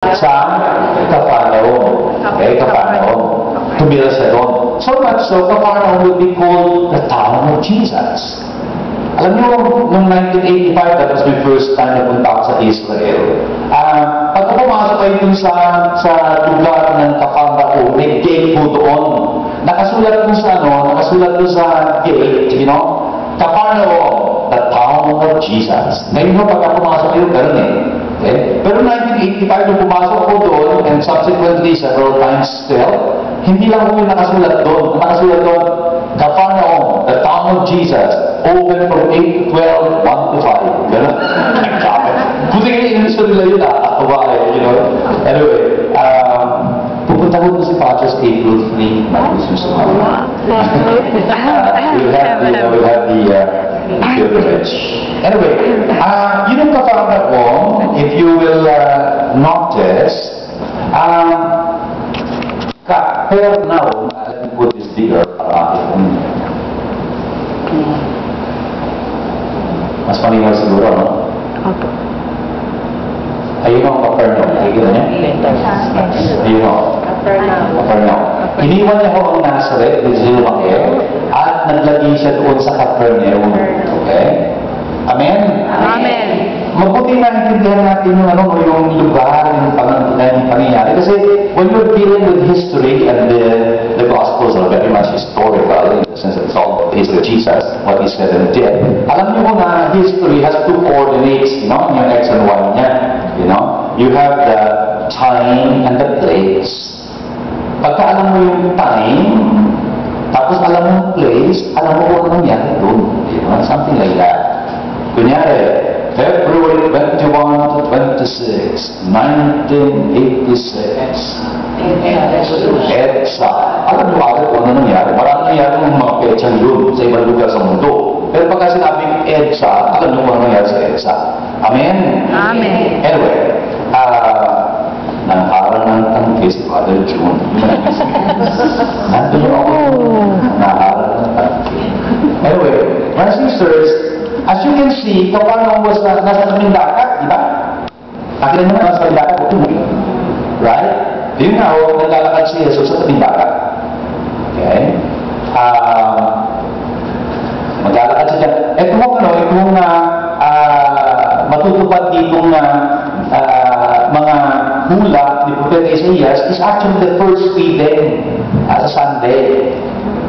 sa Capernaum. Okay, Capernaum. Tumira siya doon. So much so, Capernaum will be called the town of Jesus. Alam niyo, noong 1985, that was my first time na punta ako sa Israel. Pag pumasok kayo dun sa lugar ng Capernaum, may gate po doon. Nakasulat dun sa gate, you know, Capernaum, the town of Jesus. Ngayon pag pumasok kayo, ganun eh. Okay? Pero 1985, nung pumasok ko doon, and subsequently several times still, hindi lang po yung nakasulat doon. Nakasulat doon, Capernaum, the town of Jesus, open from 8 to 12, 1 to 5. Gano'n? Buti kayo inuso nila yun you know? Anyway, pupunta ko si Patros April 3, mag-susunod. We'll have the privilege. Anyway, yun ang Capernaum, if you will notice, Capernaum, let me put this bigger, mas malinaw siguro, no? Opo. Ayun ang Capernaum. Nakikita niya? Ayun ang Capernaum. Iniwan niya ho ang Nazareth, dito siya lumaki, at naglagay siya doon sa Capernaum. Okay? Amen? Amen. Mabuti naintindihan natin yung lugar, yung pangyayari. Kasi when you're dealing with history, and the Gospels are very much historical, in the sense that it's all the history of Jesus, what he said and did. Alam niyo na history has two coordinates, you know, yung X and Y niya. You know, you have the time and the place. Pagka alam mo yung time, tapos alam mo yung place, alam mo kung ano nangyari doon. You know, something like that. Kunyari, February 21 to 26, 1986. EDSA. Alam mo agad kung ano nangyari. Maraming nangyari ng mga petsang yun sa ibang lugar sa mundo. Pero pagka sinabing EDSA, alam mo kung ano nangyari sa EDSA. Amen? Amen. Anyway, nang-aral ng tangke si Father June. Nandun ako. Nang-aral ng tangke. Anyway, my sisters, as you can see, Capernaum was nasa tabing dagat, di ba? Nakita naman nasa tabing dagat, right? Yun nga, naglalakad si Jesus sa tabing dagat. Okay? Maglalakad siya dyan. Itong matutupad ditong mga hula ni Prophet Isaias is actually the first reading as a Sunday.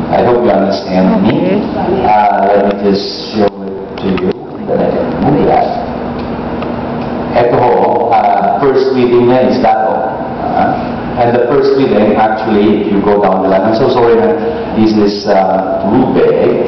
I hope you understand me. Let me just show to you that I can move that. Ito ho, first reading na is that ho. And the first reading, actually, if you go down the line, I'm so sorry that this is too big.